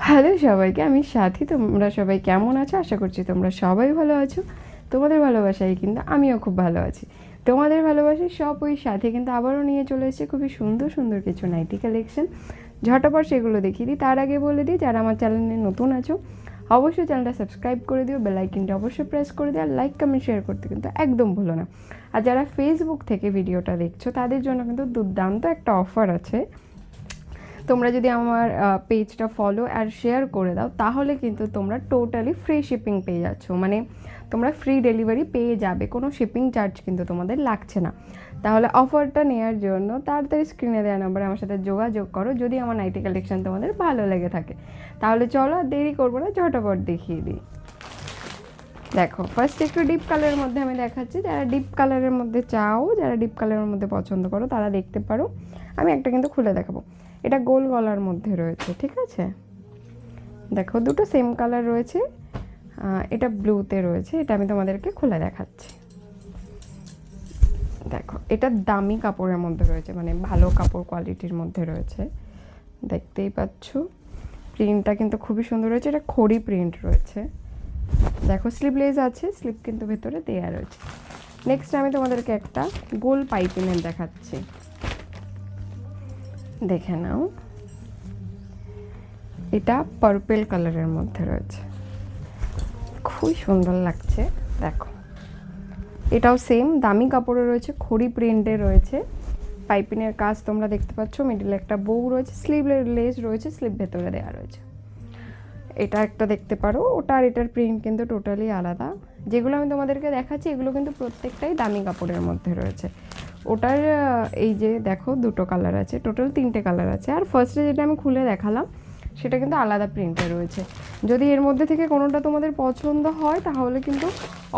Hello সবাইকে, আমি সাথী। তোমরা সবাই কেমন আছো? আশা করছি তোমরা সবাই ভালো আছো। তোমাদের ভালোবাসায় কিন্তু আমিও খুব ভালো আছি। তোমাদের ভালোবাসায় সব ওই সাথে কিন্তু আবারও নিয়ে চলে এসেছে খুবই সুন্দর সুন্দর কিছু নাইটি কালেকশন। ঝটপট সেগুলো দেখিয়ে দিই। তার আগে বলে দিই, যারা আমার চ্যানেলে নতুন আছো অবশ্যই চ্যানেলটা সাবস্ক্রাইব করে দিও, বেল আইকনটা অবশ্যই প্রেস করে দিও, আর লাইক কমেন্ট শেয়ার করতে কিন্তু একদম ভুলো না। আর যারা ফেসবুক থেকে ভিডিওটা দেখছো তাদের জন্য কিন্তু দুর্দান্ত একটা অফার আছে। তোমরা যদি আমার পেজটা ফলো আর শেয়ার করে দাও তাহলে কিন্তু তোমরা টোটালি ফ্রি শিপিং পেয়ে যাচ্ছ, মানে তোমরা ফ্রি ডেলিভারি পেয়ে যাবে, কোনো শিপিং চার্জ কিন্তু তোমাদের লাগছে না। তাহলে অফারটা নেওয়ার জন্য তাড়াতাড়ি স্ক্রিনে দেওয়া নাম্বারে আমার সাথে যোগাযোগ করো যদি আমার নাইটি কালেকশন তোমাদের ভালো লেগে থাকে। তাহলে চলো আর দেরি করবো না, ঝটপট দেখিয়ে দিই। দেখো, ফার্স্ট একটু ডিপ কালারের মধ্যে আমি দেখাচ্ছি। যারা ডিপ কালারের মধ্যে চাও, যারা ডিপ কালারের মধ্যে পছন্দ করো তারা দেখতে পারো। আমি একটা কিন্তু খুলে দেখাবো। এটা গোল গলার মধ্যে রয়েছে, ঠিক আছে? দেখো, দুটো সেম কালার রয়েছে। এটা ব্লুতে রয়েছে। এটা আমি তোমাদেরকে খুলে দেখাচ্ছি। দেখো, এটা দামি কাপড়ের মধ্যে রয়েছে, মানে ভালো কাপড় কোয়ালিটির মধ্যে রয়েছে, দেখতেই পাচ্ছ। প্রিন্টটা কিন্তু খুবই সুন্দর রয়েছে। এটা খড়ি প্রিন্ট রয়েছে। দেখো, স্লিভলেস আছে, স্লিভ কিন্তু ভেতরে দেয়া রয়েছে। নেক্সট আমি তোমাদেরকে একটা গোল পাইপিনের দেখাচ্ছি, দেখে নাও। এটা পার্পল কালারের মধ্যে রয়েছে, খুবই সুন্দর লাগছে। দেখো, এটাও সেম দামি কাপড়ে রয়েছে, খড়ি প্রিন্টে রয়েছে। পাইপিনের কাজ তোমরা দেখতে পাচ্ছ, মিডিলে একটা বউ রয়েছে, স্লিভের লেস রয়েছে, স্লিভ ভেতরে দেওয়া রয়েছে। এটা একটা দেখতে পারো। ওটা আর এটার প্রিন্ট কিন্তু টোটালি আলাদা। যেগুলো আমি তোমাদেরকে দেখাচ্ছি এগুলো কিন্তু প্রত্যেকটাই দামি কাপড়ের মধ্যে রয়েছে। ওটার এই যে দেখো, দুটো কালার আছে, টোটাল 3টে কালার আছে। আর ফার্স্টে যেটা আমি খুলে দেখালাম সেটা কিন্তু আলাদা প্রিন্টে রয়েছে। যদি এর মধ্যে থেকে কোনোটা তোমাদের পছন্দ হয় তাহলে কিন্তু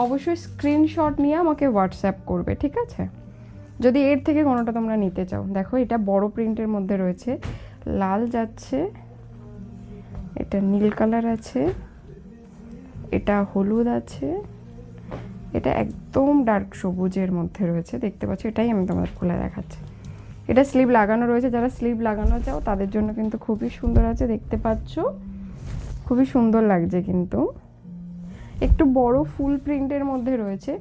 অবশ্যই স্ক্রিনশট নিয়ে আমাকে হোয়াটসঅ্যাপ করবে, ঠিক আছে? যদি এর থেকে কোনোটা তোমরা নিতে চাও। দেখো, এটা বড় প্রিন্টের মধ্যে রয়েছে, লাল যাচ্ছে, এটা নীল কালার আছে, এটা হলুদ আছে, এটা একদম ডার্ক সবুজের মধ্যে রয়েছে, দেখতে পাচ্ছ। এটাই আমি তোমাদের খুলে দেখাচ্ছি। এটা স্লিভ লাগানো রয়েছে। যারা স্লিভ লাগানো চাও তাদের জন্য কিন্তু খুবই সুন্দর আছে, দেখতে পাচ্ছ, খুবই সুন্দর লাগছে। কিন্তু একটু বড় ফুল প্রিন্টের মধ্যে রয়েছে,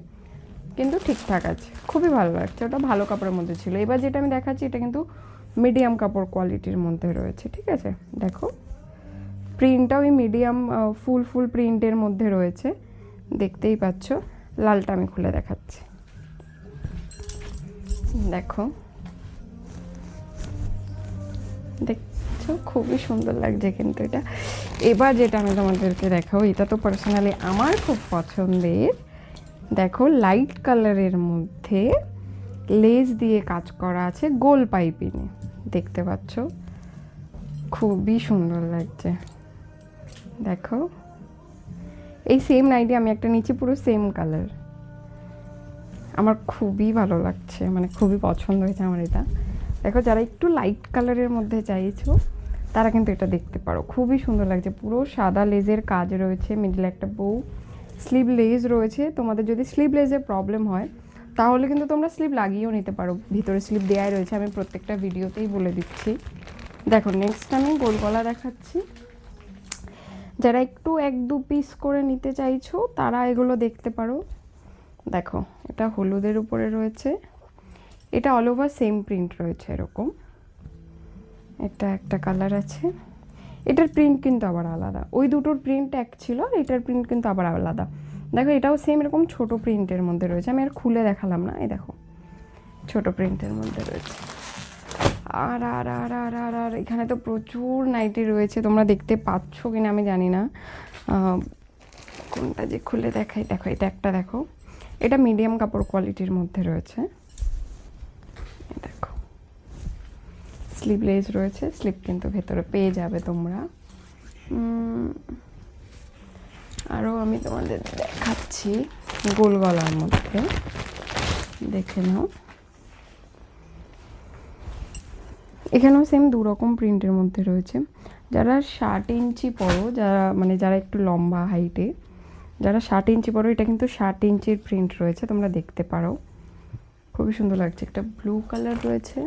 কিন্তু ঠিকঠাক আছে, খুবই ভালো লাগছে। ওটা ভালো কাপড়ের মধ্যে ছিল। এবার যেটা আমি দেখাচ্ছি এটা কিন্তু মিডিয়াম কাপড় কোয়ালিটির মধ্যে রয়েছে, ঠিক আছে? দেখো, প্রিন্টটা ওই মিডিয়াম ফুল প্রিন্টের মধ্যে রয়েছে, দেখতেই পাচ্ছ। লালটা আমি খুলে দেখাচ্ছি। দেখো, দেখছো, খুবই সুন্দর লাগছে কিন্তু এটা। এবার যেটা আমি তোমাদেরকে দেখাবো, এটা তো পার্সোনালি আমার খুব পছন্দের। দেখো, লাইট কালারের মধ্যে লেস দিয়ে কাজ করা আছে, গোল পাইপিনে, দেখতে পাচ্ছ, খুবই সুন্দর লাগছে। দেখো, এই সেম নাইটি আমি একটা নিচে, পুরো সেম কালার, আমার খুবই ভালো লাগছে, মানে খুবই পছন্দ হয়েছে আমার এটা। দেখো, যারা একটু লাইট কালারের মধ্যে চাইছো তারা কিন্তু এটা দেখতে পারো, খুবই সুন্দর লাগছে। পুরো সাদা লেজের কাজ রয়েছে, মিডলে একটা বউ, স্লিভ লেস রয়েছে। তোমাদের যদি স্লিভ লেজের প্রবলেম হয় তাহলে কিন্তু তোমরা স্লিভ লাগিয়েও নিতে পারো, ভিতরে স্লিভ দেওয়াই রয়েছে, আমি প্রত্যেকটা ভিডিওতেই বলে দিচ্ছি। দেখো, নেক্সট আমি গোল গলা দেখাচ্ছি। যারা একটু 1-2 পিস করে নিতে চাইছো তারা এগুলো দেখতে পারো। দেখো, এটা হলুদের উপরে রয়েছে, এটা অল ওভার সেম প্রিন্ট রয়েছে এরকম। এটা একটা কালার আছে, এটার প্রিন্ট কিন্তু আবার আলাদা। ওই দুটোর প্রিন্ট এক ছিল, আর এটার প্রিন্ট কিন্তু আবার আলাদা। দেখো, এটাও সেম এরকম ছোট প্রিন্টের মধ্যে রয়েছে, আমি আর খুলে দেখালাম না। এই দেখো, ছোট প্রিন্টের মধ্যে রয়েছে। আর আর আর আর আর আর এখানে তো প্রচুর নাইটি রয়েছে, তোমরা দেখতে পাচ্ছ কিনা আমি জানি না। কোনটা যে খুলে দেখাই। দেখো, এটা একটা, দেখো, এটা মিডিয়াম কাপড় কোয়ালিটির মধ্যে রয়েছে। দেখো, স্লিভলেস রয়েছে, স্লিভ কিন্তু ভেতরে পেয়ে যাবে তোমরা। আরও আমি তোমাদের দেখাচ্ছি গোল গলার মধ্যে, দেখে নাও। এখানেও সেম 2 রকম প্রিন্টের মধ্যে রয়েছে। যারা 60 ইঞ্চি পরো, যারা একটু লম্বা হাইটে, যারা 60 ইঞ্চি পরো, এটা কিন্তু 60 ইঞ্চির প্রিন্ট রয়েছে, তোমরা দেখতে পারো, খুবই সুন্দর লাগছে। একটা ব্লু কালার রয়েছে,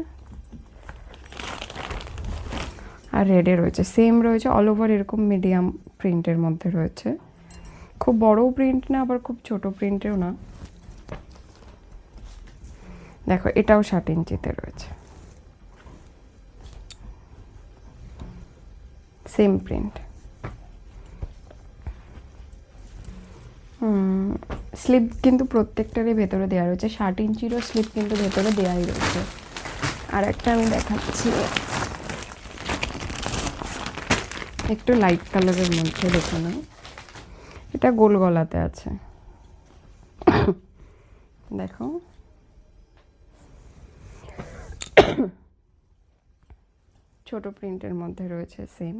আর রেডে রয়েছে, সেম রয়েছে অল ওভার এরকম মিডিয়াম প্রিন্টের মধ্যে রয়েছে, খুব বড়ও প্রিন্ট না আবার খুব ছোট প্রিন্টেও না। দেখো এটাও 60 ইঞ্চিতে রয়েছে, সেম প্রিন্ট। স্লিপ কিন্তু প্রত্যেকটারই ভেতরে দেওয়া রয়েছে, 60 ইঞ্চিরও স্লিপ কিন্তু ভেতরে দেওয়াই রয়েছে। আর একটা আমি দেখাচ্ছি, একটু লাইট কালারের মধ্যে, দেখে নাও, এটা গোল গলাতে আছে, দেখো ছোট প্রিন্টের মধ্যে রয়েছে সেম।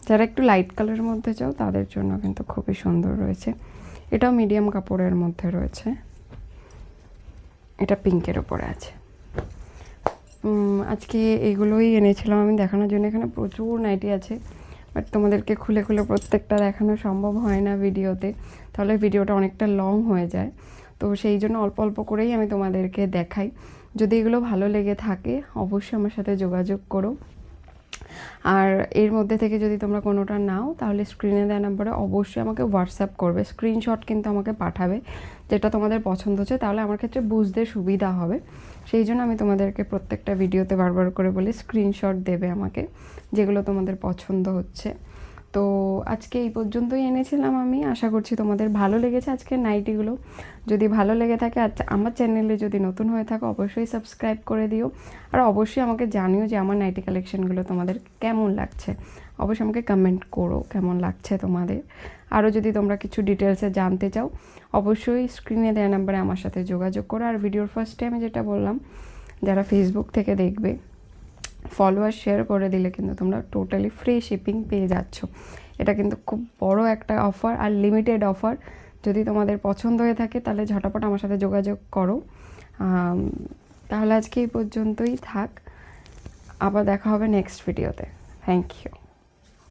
যারা একটু লাইট কালারের মধ্যে চাও তাদের জন্য কিন্তু খুবই সুন্দর রয়েছে। এটাও মিডিয়াম কাপড়ের মধ্যে রয়েছে, এটা পিঙ্কের ওপরে আছে। আজকে এগুলোই এনেছিলাম আমি দেখানোর জন্য। এখানে প্রচুর নাইটি আছে, বাট তোমাদেরকে খুলে খুলে প্রত্যেকটা দেখানো সম্ভব হয় না ভিডিওতে, তাহলে ভিডিওটা অনেকটা লং হয়ে যায়। তো সেই জন্য অল্প অল্প করেই আমি তোমাদেরকে দেখাই। যদি এগুলো ভালো লেগে থাকে অবশ্যই আমার সাথে যোগাযোগ করো। আর এর মধ্যে থেকে যদি তোমরা কোনোটা নাও তাহলে স্ক্রিনে দেওয়া নাম্বারে অবশ্যই আমাকে হোয়াটসঅ্যাপ করবে, স্ক্রিনশট কিন্তু আমাকে পাঠাবে যেটা তোমাদের পছন্দ হচ্ছে, তাহলে আমার ক্ষেত্রে বুঝতে সুবিধা হবে। সেই জন্য আমি তোমাদেরকে প্রত্যেকটা ভিডিওতে বারবার করে বলি স্ক্রিনশট দেবে আমাকে যেগুলো তোমাদের পছন্দ হচ্ছে। তো আজকে এই পর্যন্তই এনেছিলাম আমি, আশা করছি তোমাদের ভালো লেগেছে আজকের নাইটিগুলো। যদি ভালো লেগে থাকে আর আমার চ্যানেলে যদি নতুন হয়ে থাকো অবশ্যই সাবস্ক্রাইব করে দিও। আর অবশ্যই আমাকে জানিও যে আমার নাইটি কালেকশনগুলো তোমাদের কেমন লাগছে, অবশ্যই আমাকে কমেন্ট করো কেমন লাগছে তোমাদের। আরও যদি তোমরা কিছু ডিটেলসে জানতে চাও অবশ্যই স্ক্রিনে দেওয়া নাম্বারে আমার সাথে যোগাযোগ করো। আর ভিডিওর ফার্স্টে আমি যেটা বললাম, যারা ফেসবুক থেকে দেখবে ফলোয়ার শেয়ার করে দিলে কিন্তু তোমরা টোটালি ফ্রি শিপিং পেয়ে যাচ্ছ। এটা কিন্তু খুব বড় একটা অফার আর লিমিটেড অফার। যদি তোমাদের পছন্দ হয়ে থাকে তাহলে ঝটাপট আমার সাথে যোগাযোগ করো। তাহলে আজকে এই পর্যন্তই থাক, আবার দেখা হবে নেক্সট ভিডিওতে। Thank you.